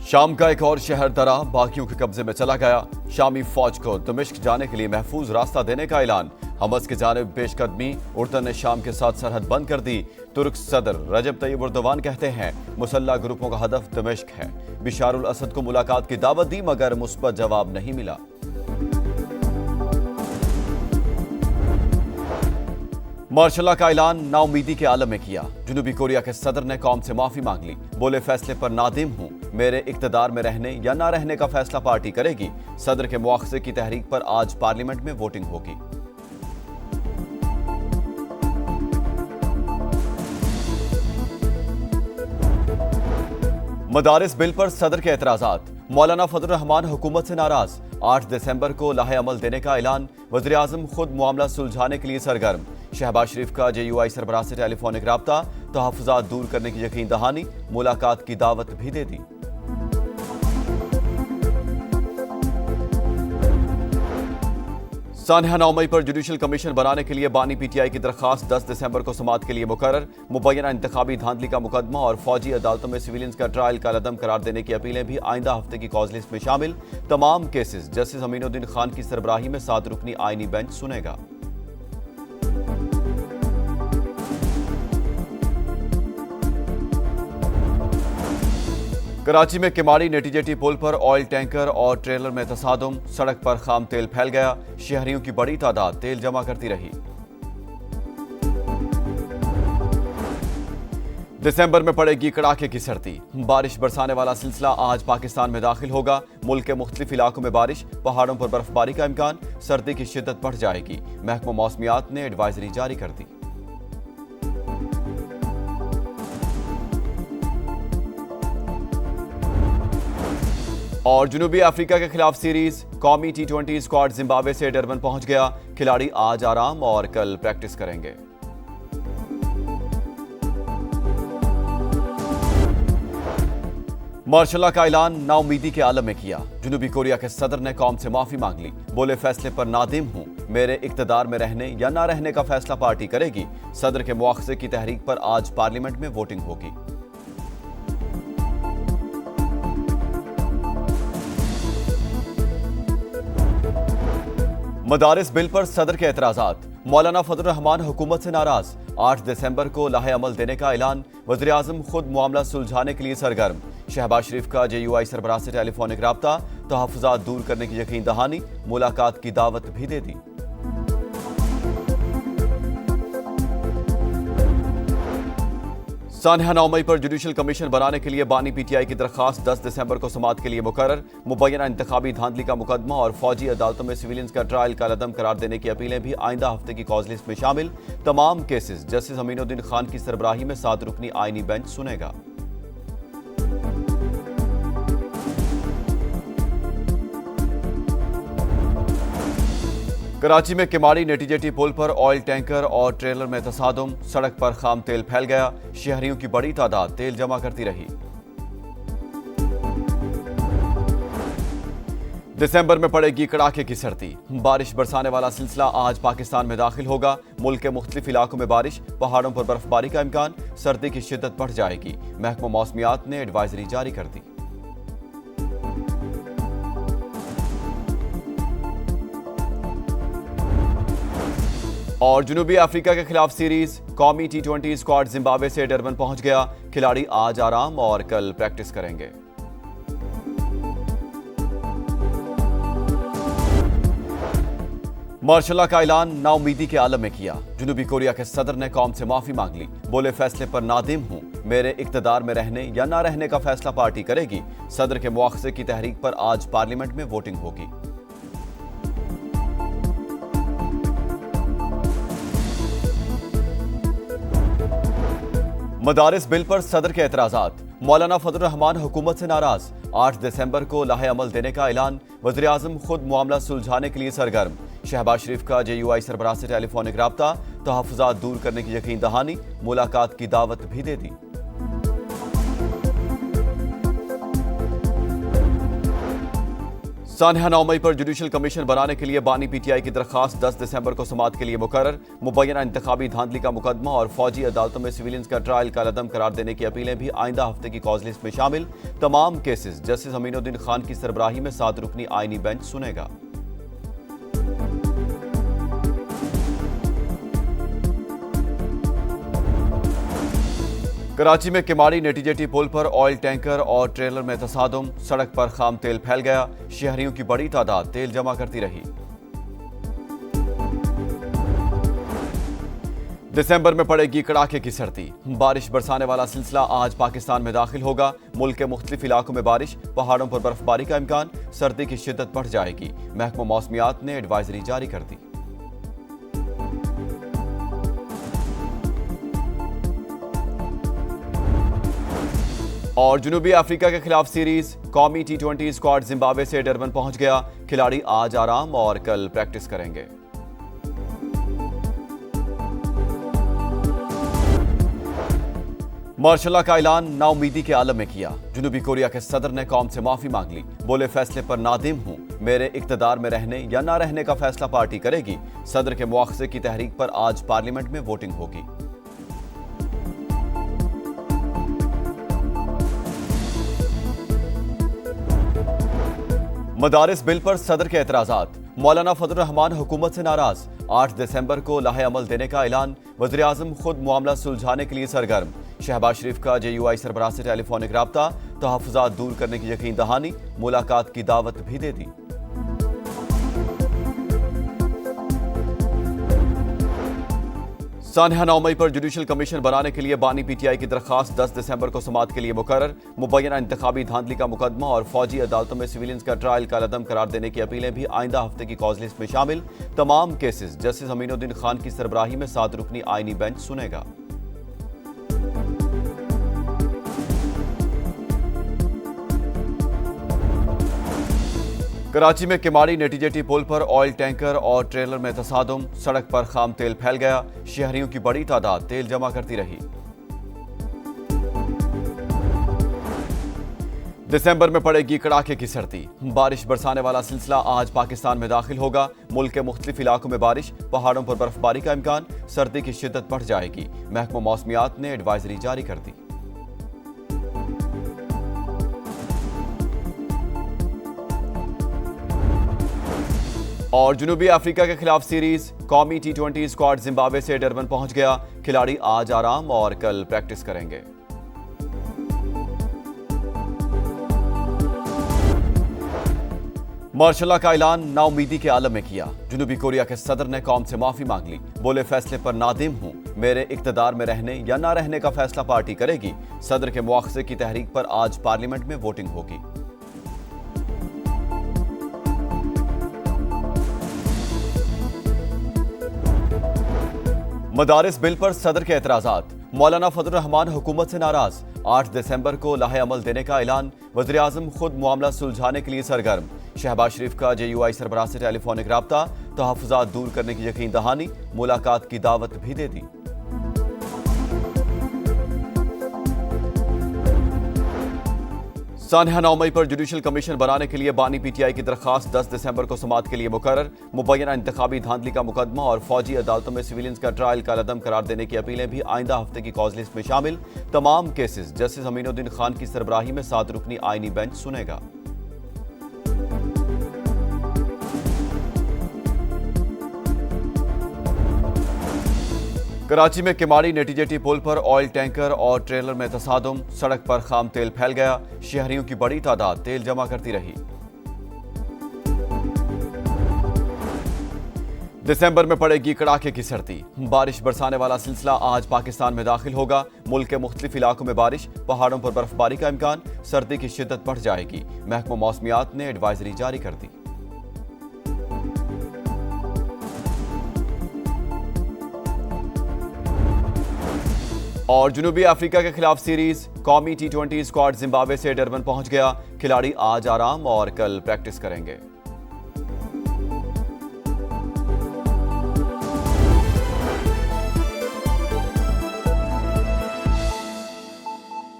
शाम का एक और शहर दरा बाकियों के कब्जे में चला गया। शामी फौज को दमिश्क जाने के लिए महफूज रास्ता देने का ऐलान। हमस की जानिब पेशकदमी, उर्दन ने शाम के साथ सरहद बंद कर दी। तुर्क सदर रजब तैयब एर्दोगान कहते हैं मुसल्लह ग्रुपों का हदफ दमिश्क है। बिशारुल असद को मुलाकात की दावत दी मगर मुस्बत जवाब नहीं मिला। मार्शल लॉ का ऐलान नाउमीदी के आलम में किया। जनूबी कोरिया के सदर ने कौम से माफी मांग ली। बोले फैसले पर नादिम हूं, मेरे इक्तदार में रहने या ना रहने का फैसला पार्टी करेगी। सदर के मुआखजे की तहरीक पर आज पार्लियामेंट में वोटिंग होगी। मदारिस बिल पर सदर के एतराजात। मौलाना फजल रहमान हुकूमत से नाराज। 8 दिसंबर को लाहे अमल देने का ऐलान। वज़ीर आज़म खुद मामला सुलझाने के लिए सरगर्म। शहबाज शरीफ का JUI सरबराह से टेलीफोनिक राब्ता। तहफ़्फ़ुज़ात दूर करने की यकीन दहानी, मुलाकात की दावत भी दे दी। सानहा 9 मई पर जुडिशल कमीशन बनाने के लिए बानी PTI की दरखास्त 10 दिसंबर को समाअत के लिए मुकर्रर। मुबैना इंतखाबी धांधली का मुकदमा और फौजी अदालतों में सिविलियंस का ट्रायल कालअदम करार देने की अपीलें भी आइंदा हफ्ते की कॉज लिस्ट में शामिल। तमाम केसेस जस्टिस अमीनुद्दीन खान की सरबराही में 7 रुकनी आईनी बेंच सुनेगा। कराची में किमाड़ी नेटीजेटी पुल पर ऑयल टैंकर और ट्रेलर में तसादुम। सड़क पर खाम तेल फैल गया। शहरियों की बड़ी तादाद तेल जमा करती रही। दिसंबर में पड़ेगी कड़ाके की सर्दी। बारिश बरसाने वाला सिलसिला आज पाकिस्तान में दाखिल होगा। मुल्क के मुख्तलिफ इलाकों में बारिश, पहाड़ों पर बर्फबारी का इम्कान। सर्दी की शिद्दत बढ़ जाएगी। महकमा मौसमियात ने एडवाइजरी जारी कर दी। और जनूबी अफ्रीका के खिलाफ सीरीज कौमी T20 स्क्वाड जिम्बाब्वे से डरबन पहुंच गया। खिलाड़ी आज आराम और कल प्रैक्टिस करेंगे। मार्शल लॉ का ऐलान नाउमीदी के आलम में किया। जनूबी कोरिया के सदर ने कौम से माफी मांग ली। बोले फैसले पर नादिम हूं, मेरे इक्तदार में रहने या ना रहने का फैसला पार्टी करेगी। सदर के मुआखजे की तहरीक पर आज पार्लियामेंट में वोटिंग होगी। मदारिस बिल पर सदर के एतराजात। मौलाना फजल रहमान हुकूमत से नाराज। 8 दिसंबर को लाहे अमल देने का ऐलान। वज़ीर आज़म खुद मामला सुलझाने के लिए सरगर्म। शहबाज शरीफ का JUI सरबराह से टेलीफोनिक राब्ता। तहफ़्फ़ुज़ात दूर करने की यकीन दहानी, मुलाकात की दावत भी दे दी। सानहा 9 मई पर जुडिशल कमीशन बनाने के लिए बानी PTI की दरखास्त 10 दिसंबर को समाअत के लिए मुकर्रर। मुबैना इंतखाबी धांधली का मुकदमा और फौजी अदालतों में सिविलियंस का ट्रायल कालअदम करार देने की अपीलें भी आइंदा हफ्ते की कॉज लिस्ट में शामिल। तमाम केसेस जस्टिस अमीनुद्दीन खान की सरबराही में 7 रुकनी आईनी बेंच सुनेगा। कराची में किमाड़ी नेटीजेटी पुल पर ऑयल टैंकर और ट्रेलर में तसादुम। सड़क पर खाम तेल फैल गया। शहरियों की बड़ी तादाद तेल जमा करती रही। दिसंबर में पड़ेगी कड़ाके की सर्दी। बारिश बरसाने वाला सिलसिला आज पाकिस्तान में दाखिल होगा। मुल्क के मुख्तलिफ इलाकों में बारिश, पहाड़ों पर बर्फबारी का इम्कान। सर्दी की शिद्दत बढ़ जाएगी। महकमा मौसमियात ने एडवाइजरी जारी कर दी। और जनूबी अफ्रीका के खिलाफ सीरीज कौमी T20 स्क्वाड जिम्बाब्वे से डरबन पहुंच गया। खिलाड़ी आज आराम और कल प्रैक्टिस करेंगे। मार्शल लॉ का ऐलान नाउमीदी के आलम में किया। जनूबी कोरिया के सदर ने कौम से माफी मांग ली। बोले फैसले पर नादिम हूं, मेरे इक्तदार में रहने या ना रहने का फैसला पार्टी करेगी। सदर के मुआखजे की तहरीक पर आज पार्लियामेंट में वोटिंग होगी। मदारिस बिल पर सदर के एतराजात। मौलाना फजल रहमान हुकूमत से नाराज। 8 दिसंबर को लाहे अमल देने का ऐलान। वज़ीर आज़म खुद मामला सुलझाने के लिए सरगर्म। शहबाज शरीफ का JUI सरबराह से टेलीफोनिक राब्ता। तहफ़्फ़ुज़ात दूर करने की यकीन दहानी, मुलाकात की दावत भी दे दी। सानहा 9 मई पर जुडिशल कमीशन बनाने के लिए बानी पीटीआई की दरखास्त 10 दिसंबर को समाअत के लिए मुकर्रर। मुबैना इंतखाबी धांधली का मुकदमा और फौजी अदालतों में सिविलियंस का ट्रायल कालअदम करार देने की अपीलें भी आइंदा हफ्ते की कॉज लिस्ट में शामिल। तमाम केसेस जस्टिस अमीनुद्दीन खान की सरबराही में 7 रुकनी आईनी बेंच सुनेगा। कराची में किमाड़ी नेटीजेटी पुल पर ऑयल टैंकर और ट्रेलर में तसादुम, सड़क पर खाम तेल फैल गया। शहरियों की बड़ी तादाद तेल जमा करती रही। दिसंबर में पड़ेगी कड़ाके की सर्दी। बारिश बरसाने वाला सिलसिला आज पाकिस्तान में दाखिल होगा। मुल्क के मुख्तलिफ इलाकों में बारिश, पहाड़ों पर बर्फबारी का इम्कान। सर्दी की शिद्दत बढ़ जाएगी। महकमा मौसमियात ने एडवाइजरी जारी कर दी। और जनूबी अफ्रीका के खिलाफ सीरीज कौमी T20 स्क्वाड जिम्बाब्वे से डरबन पहुंच गया। खिलाड़ी आज आराम और कल प्रैक्टिस करेंगे। मार्शल लॉ का ऐलान नाउमीदी के आलम में किया। जनूबी कोरिया के सदर ने कौम से माफी मांग ली। बोले, फैसले पर नादिम हूं। मेरे इक्तदार में रहने या ना रहने का फैसला पार्टी करेगी। सदर के मुआवजे की तहरीक पर आज पार्लियामेंट में वोटिंग होगी। मदारिस बिल पर सदर के एतराजात। मौलाना फजल रहमान हुकूमत से नाराज। 8 दिसंबर को लाहे अमल देने का ऐलान। वज़ीर आज़म खुद मामला सुलझाने के लिए सरगर्म। शहबाज शरीफ का JUI सरबराह से टेलीफोनिक राब्ता। तहफ़्फ़ुज़ात दूर करने की यकीन दहानी। मुलाकात की दावत भी दे दी। सानहा 9 मई पर जुडिशल कमीशन बनाने के लिए बानी पीटीआई की दरखास्त 10 दिसंबर को समाअत के लिए मुकर्रर। मुबैना इंतखाबी धांधली का मुकदमा और फौजी अदालतों में सिविलियंस का ट्रायल कालअदम करार देने की अपीलें भी आइंदा हफ्ते की कॉज लिस्ट में शामिल। तमाम केसेस जस्टिस अमीनुद्दीन खान की सरबराही में 7 रुकनी आईनी बेंच सुनेगा। कराची में किमाड़ी नेटीजेटी पुल पर ऑयल टैंकर और ट्रेलर में तसादुम, सड़क पर खाम तेल फैल गया। शहरियों की बड़ी तादाद तेल जमा करती रही। दिसंबर में पड़ेगी कड़ाके की सर्दी। बारिश बरसाने वाला सिलसिला आज पाकिस्तान में दाखिल होगा। मुल्क के मुख्तलिफ इलाकों में बारिश, पहाड़ों पर बर्फबारी का इम्कान। सर्दी की शिद्दत बढ़ जाएगी। महकमा मौसमियात ने एडवाइजरी जारी कर दी। और जनूबी अफ्रीका के खिलाफ सीरीज कौमी T20 स्क्वाड जिम्बाब्वे से डरबन पहुंच गया। खिलाड़ी आज आराम और कल प्रैक्टिस करेंगे। मार्शल लॉ का ऐलान नाउमीदी के आलम में किया। जनूबी कोरिया के सदर ने कौम से माफी मांग ली। बोले, फैसले पर नादिम हूं। मेरे इक्तदार में रहने या ना रहने का फैसला पार्टी करेगी। सदर के मुआवजे की तहरीक पर आज पार्लियामेंट में वोटिंग होगी। मदारिस बिल पर सदर के एतराजात। मौलाना फजल रहमान हुकूमत से नाराज। 8 दिसंबर को लाहे अमल देने का ऐलान। वज़ीर आज़म खुद मामला सुलझाने के लिए सरगर्म। शहबाज शरीफ का JUI सरबराह से टेलीफोनिक राब्ता। तहफ़्फ़ुज़ात दूर करने की यकीन दहानी। मुलाकात की दावत भी दे दी। सानहा 9 मई पर जुडिशल कमीशन बनाने के लिए बानी पीटीआई की दरखास्त 10 दिसंबर को समाअत के लिए मुकर्रर। मुबैना इंतखाबी धांधली का मुकदमा और फौजी अदालतों में सिविलियंस का ट्रायल कालअदम करार देने की अपीलें भी आइंदा हफ्ते की कॉज लिस्ट में शामिल। तमाम केसेस जस्टिस अमीनुद्दीन खान की सरबराही में 7 रुकनी आईनी बेंच सुनेगा। कराची में किमाड़ी नेटीजेटी पुल पर ऑयल टैंकर और ट्रेलर में तसादुम, सड़क पर खाम तेल फैल गया। शहरियों की बड़ी तादाद तेल जमा करती रही। दिसंबर में पड़ेगी कड़ाके की सर्दी। बारिश बरसाने वाला सिलसिला आज पाकिस्तान में दाखिल होगा। मुल्क के मुख्तलिफ इलाकों में बारिश, पहाड़ों पर बर्फबारी का इम्कान। सर्दी की शिद्दत बढ़ जाएगी। महकमा मौसमियात ने एडवाइजरी जारी कर दी। और जनूबी अफ्रीका के खिलाफ सीरीज कौमी T20 स्क्वाड जिम्बाब्वे से डरबन पहुंच गया। खिलाड़ी आज आराम और कल प्रैक्टिस करेंगे।